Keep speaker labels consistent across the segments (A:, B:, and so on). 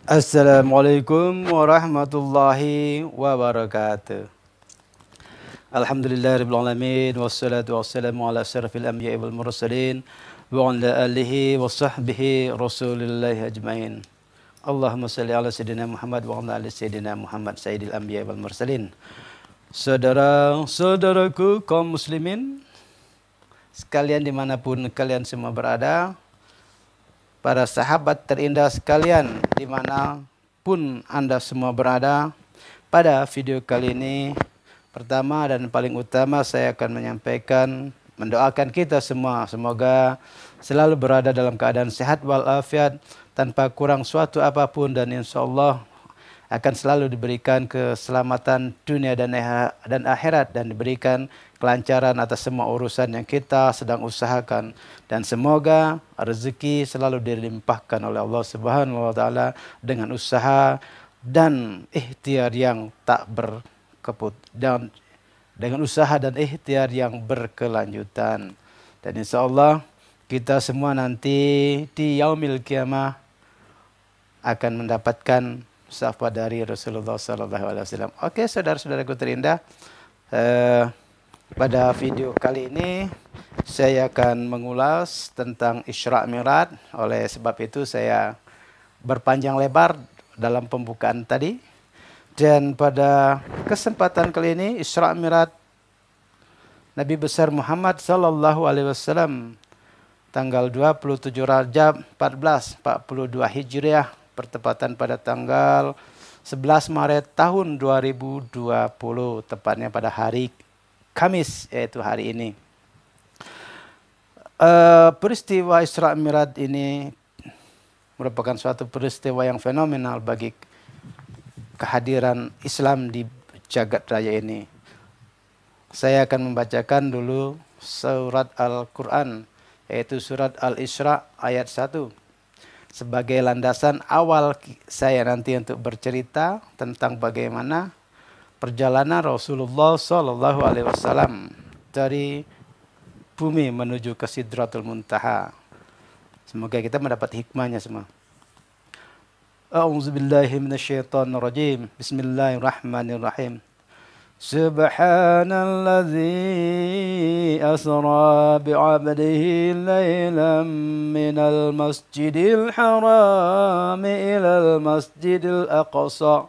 A: Assalamualaikum warahmatullahi wabarakatuh. Alhamdulillahirabbil alamin wassalatu wassalamu ala asyrafil anbiya'i wal mursalin wa ala alihi wa sahbihi rasulillahi ajmain. Allahumma shalli ala sayyidina Muhammad wa ala ali sayyidina Muhammad sayyidil anbiya'i wal mursalin. Saudara-saudaraku kaum muslimin sekalian dimanapun kalian semua berada, para sahabat terindah sekalian dimanapun Anda semua berada, pada video kali ini pertama dan paling utama saya akan menyampaikan mendoakan kita semua semoga selalu berada dalam keadaan sehat walafiat tanpa kurang suatu apapun, dan insya Allah akan selalu diberikan keselamatan dunia dan akhirat, dan diberikan kelancaran atas semua urusan yang kita sedang usahakan, dan semoga rezeki selalu dilimpahkan oleh Allah Subhanahu wa taala dengan usaha dan ikhtiar yang tak berkeput, dan dengan usaha dan ikhtiar yang berkelanjutan. Dan insya Allah kita semua nanti di yaumil kiamah akan mendapatkan syafaat dari Rasulullah SAW. Oke, saudara-saudaraku terindah, pada video kali ini saya akan mengulas tentang Isra Mi'raj. Oleh sebab itu saya berpanjang lebar dalam pembukaan tadi. Dan pada kesempatan kali ini Isra Mi'raj Nabi besar Muhammad SAW tanggal 27 Rajab 1442 Hijriah, bertepatan pada tanggal 11 Maret tahun 2020, tepatnya pada hari Kamis, yaitu hari ini. Peristiwa Isra Mi'raj ini merupakan suatu peristiwa yang fenomenal bagi kehadiran Islam di jagat raya ini. Saya akan membacakan dulu surat Al-Quran, yaitu surat Al-Isra ayat 1. Sebagai landasan awal saya nanti untuk bercerita tentang bagaimana perjalanan Rasulullah SAW dari bumi menuju ke Sidratul Muntaha. Semoga kita mendapat hikmahnya semua. A'udzubillahi minasyaitonirrajim. Bismillahirrahmanirrahim. Subhanalladzi asra bi'abdihi laylan minal masjidil haram ilal masjidil aqsa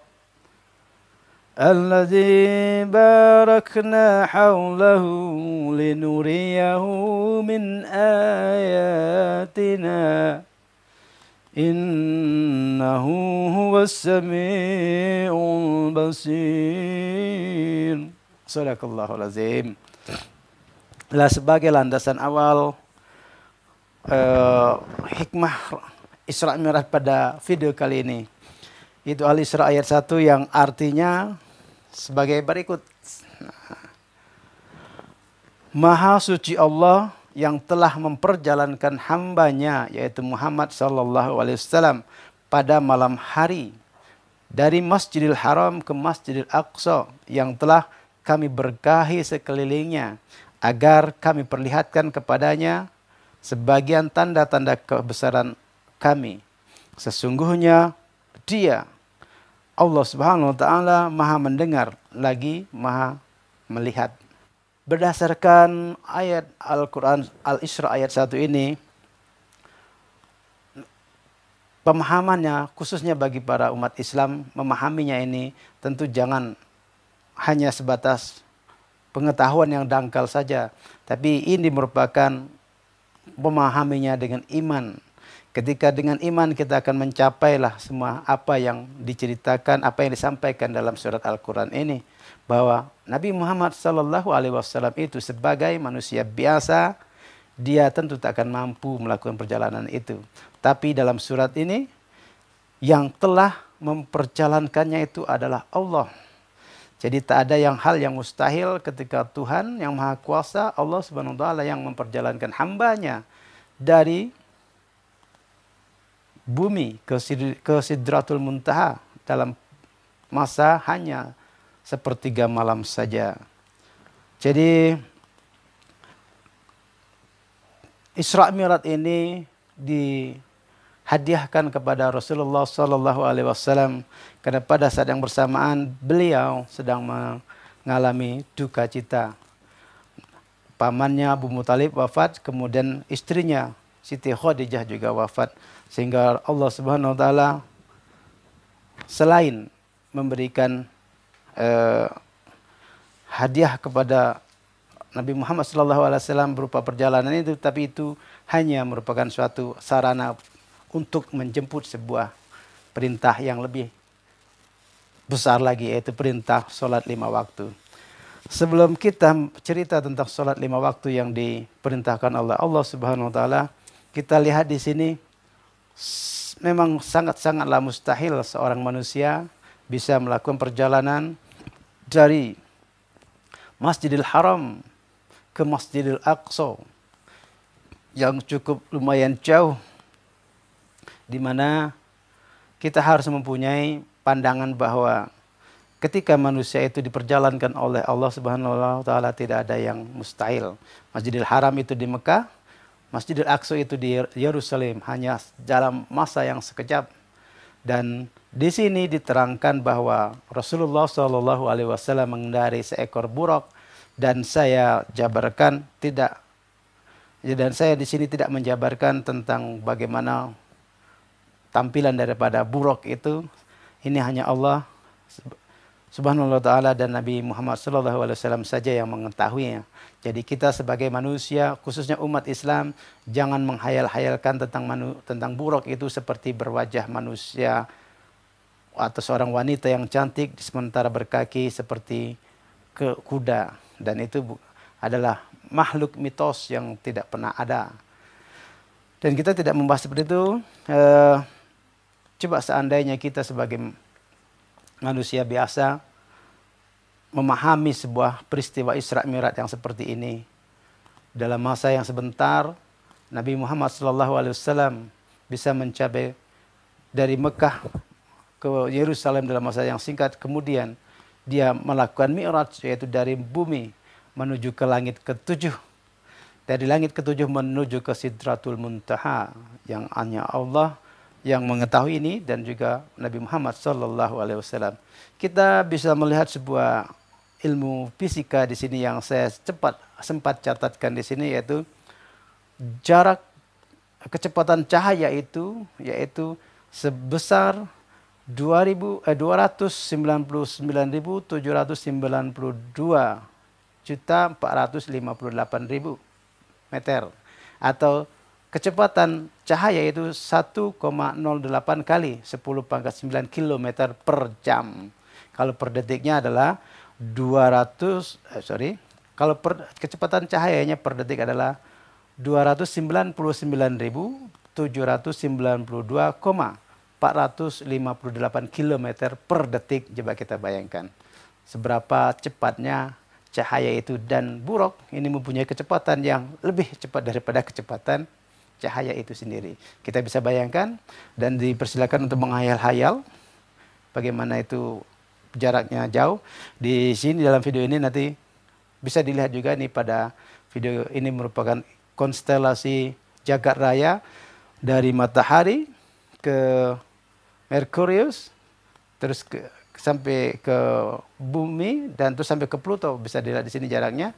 A: alladzi barakna hawlahu linuriyahu min ayatina innahu huwas sami'ul basir. Sadaqallahul azim. Sebagai landasan awal hikmah Isra Mi'raj pada video kali ini, itu Al-Isra ayat 1 yang artinya sebagai berikut. Maha suci Allah yang telah memperjalankan hambanya, yaitu Muhammad SAW, pada malam hari dari Masjidil Haram ke Masjidil Aqsa, yang telah kami berkahi sekelilingnya agar kami perlihatkan kepadanya sebagian tanda-tanda kebesaran kami. Sesungguhnya Dia, Allah Subhanahu wa taala, Maha mendengar lagi Maha melihat. Berdasarkan ayat Al-Quran Al-Isra ayat 1 ini, pemahamannya khususnya bagi para umat Islam, memahaminya ini tentu jangan hanya sebatas pengetahuan yang dangkal saja, tapi ini merupakan memahaminya dengan iman. Ketika dengan iman kita akan mencapailah semua apa yang diceritakan, apa yang disampaikan dalam surat Al-Quran ini, bahwa Nabi Muhammad SAW itu sebagai manusia biasa, dia tentu tak akan mampu melakukan perjalanan itu. Tapi dalam surat ini, yang telah memperjalankannya itu adalah Allah. Jadi tak ada hal yang mustahil ketika Tuhan yang Maha Kuasa, Allah Subhanahu wa taala, yang memperjalankan hambanya dari bumi ke Sidratul Muntaha dalam masa hanya sepertiga malam saja. Jadi Isra Mi'raj ini hadiahkan kepada Rasulullah Sallallahu Alaihi Wasallam, karena pada saat yang bersamaan beliau sedang mengalami duka cita. Pamannya Abu Muthalib wafat, kemudian istrinya Siti Khadijah juga wafat, sehingga Allah Subhanahu Wa Taala selain memberikan hadiah kepada Nabi Muhammad SAW berupa perjalanan itu, tapi itu hanya merupakan suatu sarana untuk menjemput sebuah perintah yang lebih besar lagi, yaitu perintah sholat 5 waktu. Sebelum kita cerita tentang sholat 5 waktu yang diperintahkan oleh Allah Subhanahu Wa Taala, kita lihat di sini memang sangatlah mustahil seorang manusia bisa melakukan perjalanan dari Masjidil Haram ke Masjidil Aqsa yang cukup lumayan jauh, di mana kita harus mempunyai pandangan bahwa ketika manusia itu diperjalankan oleh Allah Subhanahu wa taala tidak ada yang mustahil. Masjidil Haram itu di Mekah, Masjidil Aqsa itu di Yerusalem, hanya dalam masa yang sekejap. Dan di sini diterangkan bahwa Rasulullah Shallallahu Alaihi Wasallam mengendarai seekor buruk, dan saya jabarkan tidak, dan saya di sini tidak menjabarkan tentang bagaimana tampilan daripada buruk itu. Ini hanya Allah Subhanahu wa taala dan Nabi Muhammad sallallahu alaihi wasallam saja yang mengetahuinya. Jadi kita sebagai manusia, khususnya umat Islam, jangan menghayal-hayalkan tentang buruk itu seperti berwajah manusia atau seorang wanita yang cantik sementara berkaki seperti kuda, dan itu adalah makhluk mitos yang tidak pernah ada. Dan kita tidak membahas seperti itu. Coba seandainya kita sebagai manusia biasa memahami sebuah peristiwa Isra Mi'raj yang seperti ini. Dalam masa yang sebentar, Nabi Muhammad SAW bisa mencapai dari Mekah ke Yerusalem dalam masa yang singkat. Kemudian dia melakukan Mi'raj, yaitu dari bumi menuju ke langit ke-7. Dari langit ke-7 menuju ke Sidratul Muntaha, yang hanya Allah yang mengetahui ini, dan juga Nabi Muhammad SAW. Kita bisa melihat sebuah ilmu fisika di sini yang saya sempat catatkan di sini, yaitu jarak kecepatan cahaya itu yaitu sebesar 299.792.458.000 meter, atau kecepatan cahaya itu 1,08 kali 10⁻⁹ km per jam. Kalau per detiknya adalah kecepatan cahayanya per detik adalah 299.792,458 km per detik. Coba kita bayangkan seberapa cepatnya cahaya itu, dan buruk ini mempunyai kecepatan yang lebih cepat daripada kecepatan cahaya itu sendiri. Kita bisa bayangkan, dan dipersilakan untuk menghayal-hayal bagaimana itu jaraknya jauh. Di sini dalam video ini nanti bisa dilihat juga nih, pada video ini merupakan konstelasi jagat raya dari matahari ke Merkurius, terus sampai ke bumi, dan terus sampai ke Pluto. Bisa dilihat di sini jaraknya.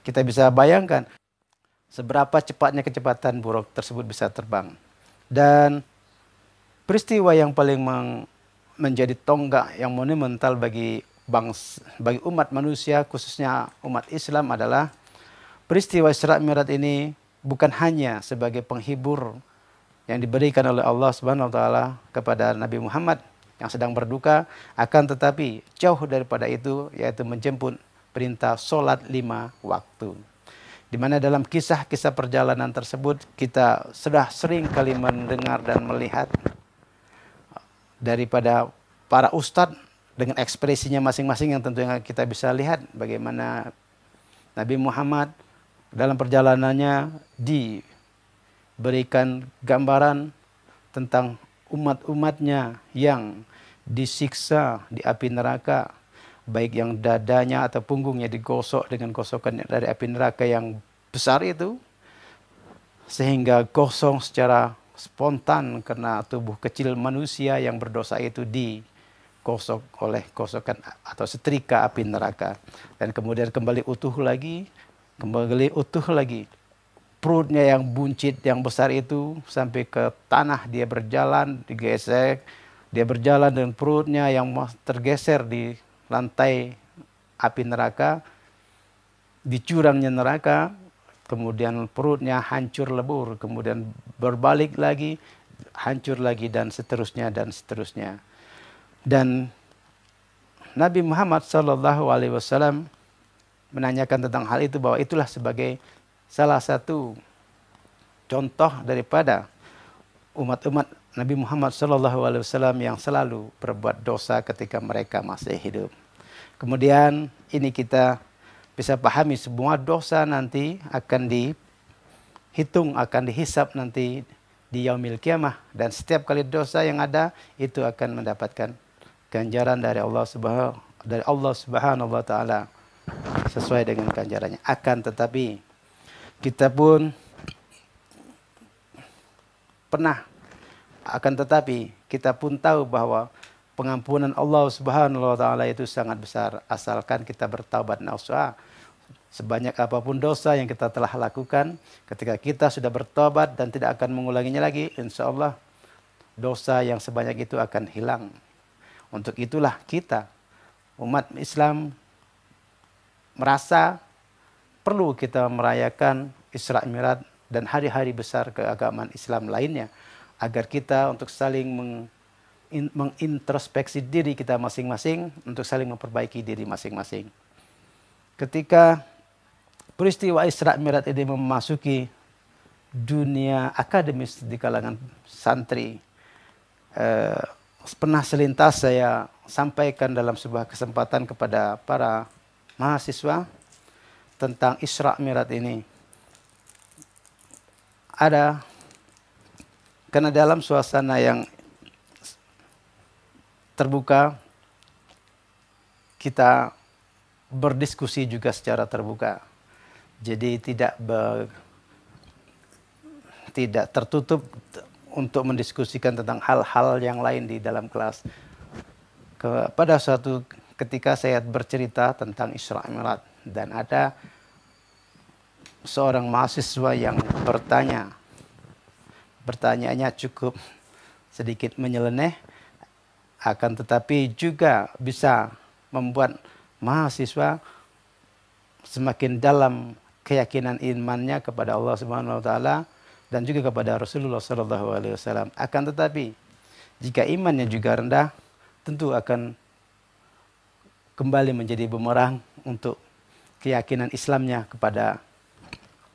A: Kita bisa bayangkan seberapa cepatnya kecepatan buruk tersebut bisa terbang. Dan peristiwa yang paling menjadi tonggak yang monumental bagi umat manusia, khususnya umat Islam, adalah peristiwa Isra Mi'raj ini bukan hanya sebagai penghibur yang diberikan oleh Allah Subhanahu wa taala kepada Nabi Muhammad yang sedang berduka, akan tetapi jauh daripada itu, yaitu menjemput perintah sholat 5 waktu. Di mana dalam kisah-kisah perjalanan tersebut kita sudah sering kali mendengar dan melihat daripada para ustadz dengan ekspresinya masing-masing, yang tentunya kita bisa lihat bagaimana Nabi Muhammad dalam perjalanannya diberikan gambaran tentang umat-umatnya yang disiksa di api neraka, baik yang dadanya atau punggungnya digosok dengan gosokan dari api neraka yang besar itu, sehingga gosong secara spontan karena tubuh kecil manusia yang berdosa itu dikosok oleh kosokan atau setrika api neraka. Dan kemudian kembali utuh lagi. Perutnya yang buncit, yang besar itu sampai ke tanah dia berjalan, digesek. Dia berjalan dengan perutnya yang tergeser di lantai api neraka, di curangnya neraka. Kemudian perutnya hancur lebur, kemudian berbalik lagi, hancur lagi, dan seterusnya dan seterusnya. Dan Nabi Muhammad SAW menanyakan tentang hal itu, bahwa itulah sebagai salah satu contoh daripada umat-umat Nabi Muhammad SAW yang selalu berbuat dosa ketika mereka masih hidup. Kemudian ini kita bisa pahami semua dosa nanti akan dihitung, akan dihisap nanti di yaumil kiamah. Dan setiap kali dosa yang ada itu akan mendapatkan ganjaran dari Allah Subhanahu wa taala sesuai dengan ganjarannya. Akan tetapi kita pun kita pun tahu bahwa pengampunan Allah Subhanahu wa taala itu sangat besar asalkan kita bertaubat nasuha. Sebanyak apapun dosa yang kita telah lakukan, ketika kita sudah bertobat dan tidak akan mengulanginya lagi, insya Allah dosa yang sebanyak itu akan hilang. Untuk itulah kita, umat Islam, merasa perlu kita merayakan Isra Mi'raj dan hari-hari besar keagamaan Islam lainnya, agar kita untuk saling mengintrospeksi diri kita masing-masing, untuk saling memperbaiki diri masing-masing. Ketika peristiwa Isra Mi'raj ini memasuki dunia akademis di kalangan santri, pernah selintas saya sampaikan dalam sebuah kesempatan kepada para mahasiswa tentang Isra Mi'raj ini. Karena dalam suasana yang terbuka, kita berdiskusi juga secara terbuka. Jadi tidak tertutup untuk mendiskusikan tentang hal-hal yang lain di dalam kelas. Pada suatu ketika saya bercerita tentang Isra Mi'raj, dan ada seorang mahasiswa yang pertanyaannya cukup sedikit menyeleneh, akan tetapi juga bisa membuat mahasiswa semakin dalam keyakinan imannya kepada Allah Subhanahu wa taala dan juga kepada Rasulullah sallallahu alaihi wasallam. Akan tetapi jika imannya juga rendah, tentu akan kembali menjadi bumerang untuk keyakinan Islamnya kepada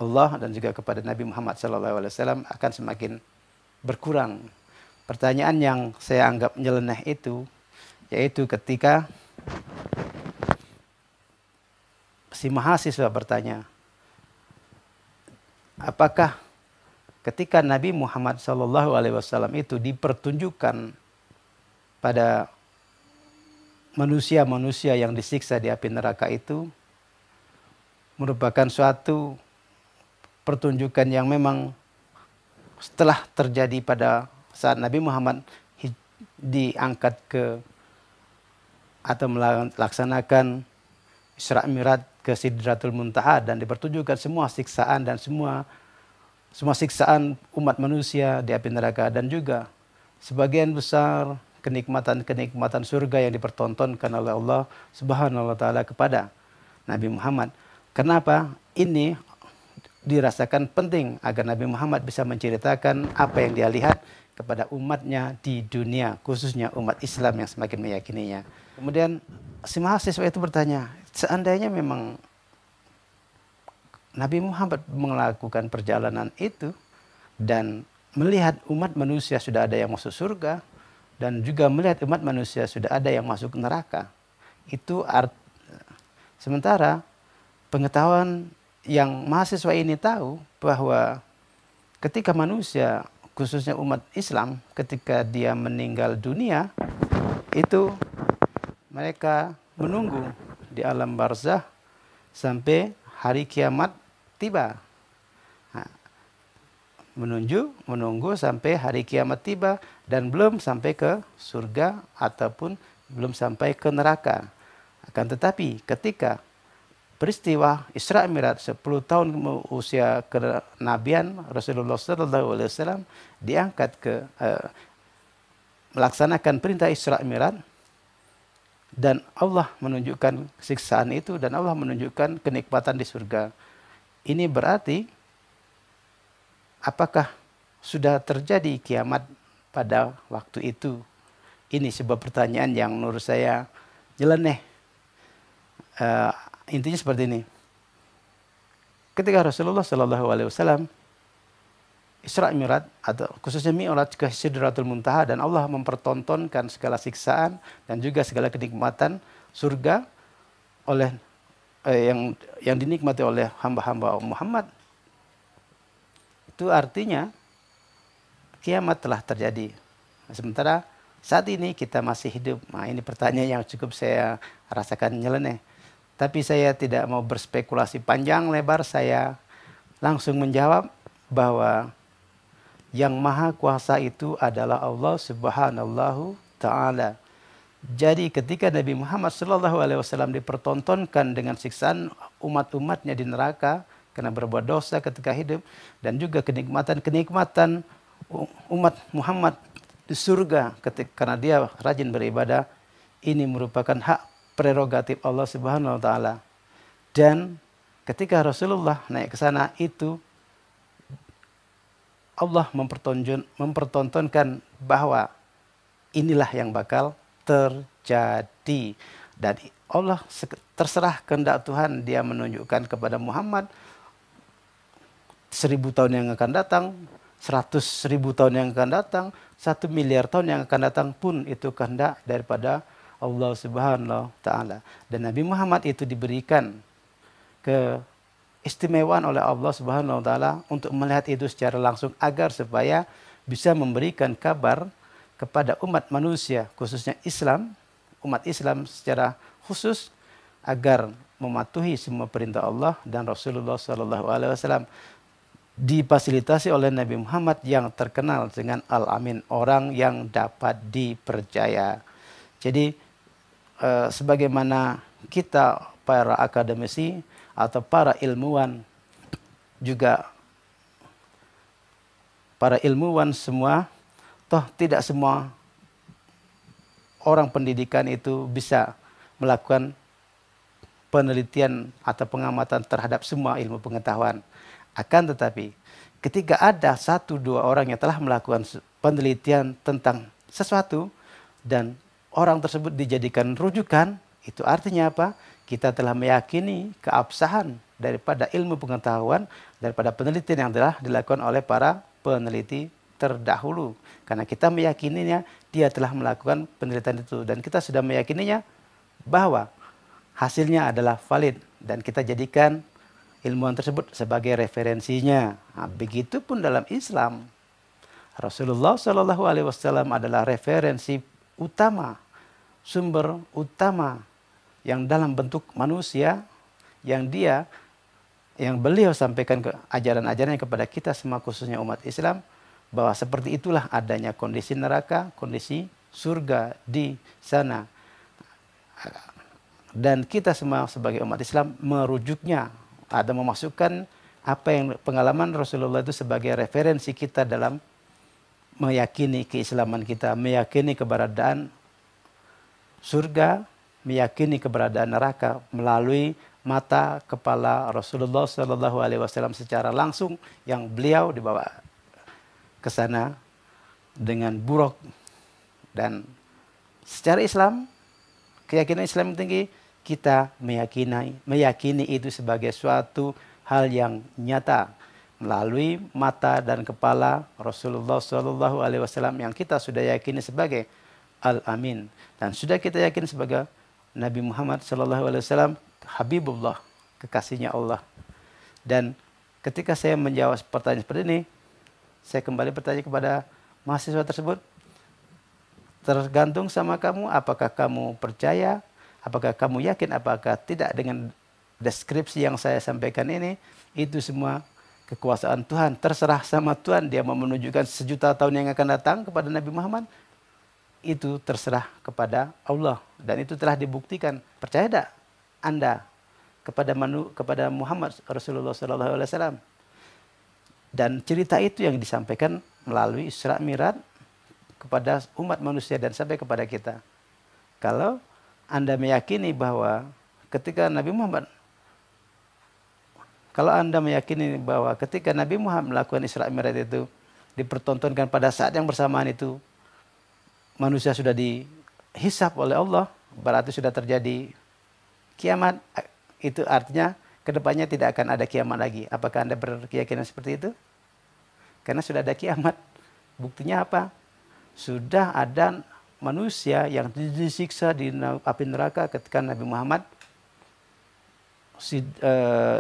A: Allah dan juga kepada Nabi Muhammad sallallahu alaihi wasallam akan semakin berkurang. Pertanyaan yang saya anggap nyeleneh itu yaitu ketika si mahasiswa bertanya, apakah ketika Nabi Muhammad SAW itu dipertunjukkan pada manusia-manusia yang disiksa di api neraka itu merupakan suatu pertunjukan yang memang setelah terjadi pada saat Nabi Muhammad diangkat atau melaksanakan Isra Mi'raj ke Sidratul Muntaha dan dipertunjukkan semua siksaan dan semua siksaan umat manusia di api neraka, dan juga sebagian besar kenikmatan surga yang dipertontonkan oleh Allah Subhanahu wa taala kepada Nabi Muhammad. Kenapa ini dirasakan penting agar Nabi Muhammad bisa menceritakan apa yang dia lihat kepada umatnya di dunia, khususnya umat Islam yang semakin meyakininya. Kemudian si mahasiswa itu bertanya, seandainya memang Nabi Muhammad melakukan perjalanan itu dan melihat umat manusia sudah ada yang masuk surga dan juga melihat umat manusia sudah ada yang masuk neraka, itu sementara pengetahuan yang mahasiswa ini tahu bahwa ketika manusia, khususnya umat Islam, ketika dia meninggal dunia, itu mereka menunggu di alam barzah sampai hari kiamat tiba. Nah, menunggu sampai hari kiamat tiba dan belum sampai ke surga ataupun belum sampai ke neraka. Akan tetapi ketika peristiwa Isra Mi'raj 10 tahun usia kenabian Rasulullah SAW diangkat ke melaksanakan perintah Isra Mi'raj, dan Allah menunjukkan siksaan itu dan Allah menunjukkan kenikmatan di surga. Ini berarti apakah sudah terjadi kiamat pada waktu itu? Ini sebuah pertanyaan yang menurut saya nyeleneh. Intinya seperti ini. Ketika Rasulullah SAW Isra Mi'raj atau khususnya Mi'raj ke Sidratul Muntaha, dan Allah mempertontonkan segala siksaan dan juga segala kenikmatan surga oleh yang dinikmati oleh hamba-hamba Muhammad, itu artinya kiamat telah terjadi. Sementara saat ini kita masih hidup. Nah, ini pertanyaan yang cukup saya rasakan nyeleneh. Tapi saya tidak mau berspekulasi panjang lebar, saya langsung menjawab bahwa yang maha kuasa itu adalah Allah Subhanahu Ta'ala. Jadi ketika Nabi Muhammad SAW dipertontonkan dengan siksaan umat-umatnya di neraka karena berbuat dosa ketika hidup, dan juga kenikmatan-kenikmatan umat Muhammad di surga karena dia rajin beribadah, ini merupakan hak prerogatif Allah Subhanahu wa taala. Dan ketika Rasulullah naik ke sana, itu Allah mempertontonkan bahwa inilah yang bakal terjadi. Dan Allah terserah kehendak Tuhan, dia menunjukkan kepada Muhammad 1000 tahun yang akan datang, 100.000 tahun yang akan datang, 1 miliar tahun yang akan datang pun itu kehendak daripada Allah Subhanahu wa taala. Dan Nabi Muhammad itu diberikan keistimewaan oleh Allah Subhanahu wa taala untuk melihat itu secara langsung, agar supaya bisa memberikan kabar kepada umat manusia, khususnya Islam, umat Islam secara khusus, agar mematuhi semua perintah Allah dan Rasulullah SAW. Difasilitasi oleh Nabi Muhammad yang terkenal dengan Al-Amin, orang yang dapat dipercaya. Jadi sebagaimana kita para akademisi atau para ilmuwan, juga para ilmuwan semua, toh tidak semua orang pendidikan itu bisa melakukan penelitian atau pengamatan terhadap semua ilmu pengetahuan. Akan tetapi ketika ada 1-2 orang yang telah melakukan penelitian tentang sesuatu dan orang tersebut dijadikan rujukan, itu artinya apa? Kita telah meyakini keabsahan daripada ilmu pengetahuan, daripada penelitian yang telah dilakukan oleh para peneliti terdahulu. Karena kita meyakininya, dia telah melakukan penelitian itu, dan kita sudah meyakininya bahwa hasilnya adalah valid, dan kita jadikan ilmuwan tersebut sebagai referensinya. Nah, begitupun dalam Islam, Rasulullah SAW adalah referensi utama, sumber utama yang dalam bentuk manusia, yang beliau sampaikan ke ajaran-ajarannya kepada kita semua, khususnya umat Islam, bahwa seperti itulah adanya kondisi neraka, kondisi surga di sana. Dan kita semua sebagai umat Islam merujuknya, ada memasukkan apa yang pengalaman Rasulullah itu sebagai referensi kita dalam meyakini keislaman kita, meyakini keberadaan surga, meyakini keberadaan neraka melalui mata kepala Rasulullah SAW secara langsung, yang beliau dibawa ke sana dengan buruk. Dan secara Islam, keyakinan Islam yang tinggi, kita meyakini itu sebagai suatu hal yang nyata melalui mata dan kepala Rasulullah SAW yang kita sudah yakini sebagai Al-Amin, dan sudah kita yakini sebagai Nabi Muhammad SAW Habibullah, kekasihnya Allah. Dan ketika saya menjawab pertanyaan seperti ini, saya kembali bertanya kepada mahasiswa tersebut, tergantung sama kamu, apakah kamu percaya, apakah kamu yakin, apakah tidak dengan deskripsi yang saya sampaikan ini. Itu semua kekuasaan Tuhan, terserah sama Tuhan. Dia mau menunjukkan sejuta tahun yang akan datang kepada Nabi Muhammad, itu terserah kepada Allah. Dan itu telah dibuktikan. Percaya tak Anda kepada Muhammad Rasulullah SAW? Dan cerita itu yang disampaikan melalui Isra Mi'raj kepada umat manusia dan sampai kepada kita. Kalau Anda meyakini bahwa ketika Nabi Muhammad melakukan Isra Mi'raj itu dipertontonkan pada saat yang bersamaan itu, manusia sudah dihisap oleh Allah, berarti sudah terjadi kiamat. Itu artinya kedepannya tidak akan ada kiamat lagi. Apakah Anda berkeyakinan seperti itu? Karena sudah ada kiamat. Buktinya apa? Sudah ada manusia yang disiksa di api neraka ketika Nabi Muhammad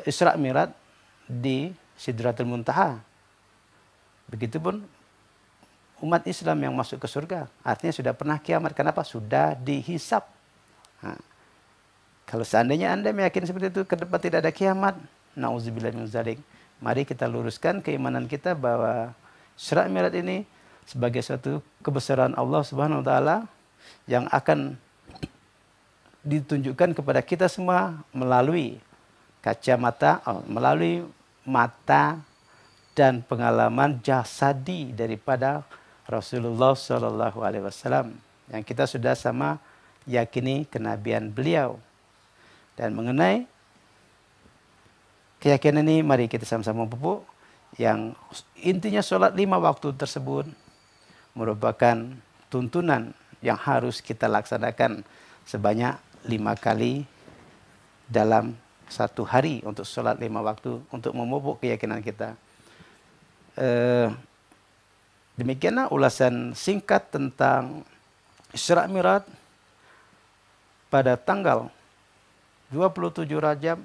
A: Isra Mi'raj di Sidratul Muntaha. Begitupun umat Islam yang masuk ke surga, artinya sudah pernah kiamat. Kenapa? Sudah dihisap. Nah, kalau seandainya Anda meyakini seperti itu, ke depan tidak ada kiamat, na'udzubillah min dzalik, mari kita luruskan keimanan kita bahwa Isra Mi'raj ini sebagai suatu kebesaran Allah Subhanahu wa taala yang akan ditunjukkan kepada kita semua melalui kacamata, melalui mata dan pengalaman jasadi daripada Rasulullah Shallallahu Alaihi Wasallam yang kita sudah sama yakini kenabian beliau. Dan mengenai keyakinan ini, mari kita sama-sama pupuk yang intinya sholat 5 waktu tersebut merupakan tuntunan yang harus kita laksanakan sebanyak 5 kali dalam satu hari untuk sholat 5 waktu untuk memupuk keyakinan kita. Demikianlah ulasan singkat tentang Isra Mi'raj pada tanggal 27 Rajab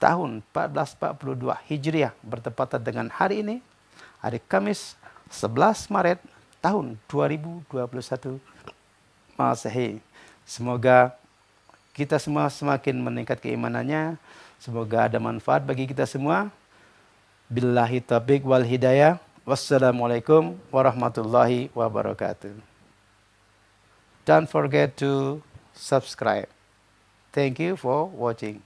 A: tahun 1442 Hijriah bertepatan dengan hari ini, hari Kamis 11 Maret tahun 2021 Masehi. Semoga kita semua semakin meningkat keimanannya. Semoga ada manfaat bagi kita semua. Billahi taufiq wal hidayah. Wassalamualaikum warahmatullahi wabarakatuh. Don't forget to subscribe. Thank you for watching.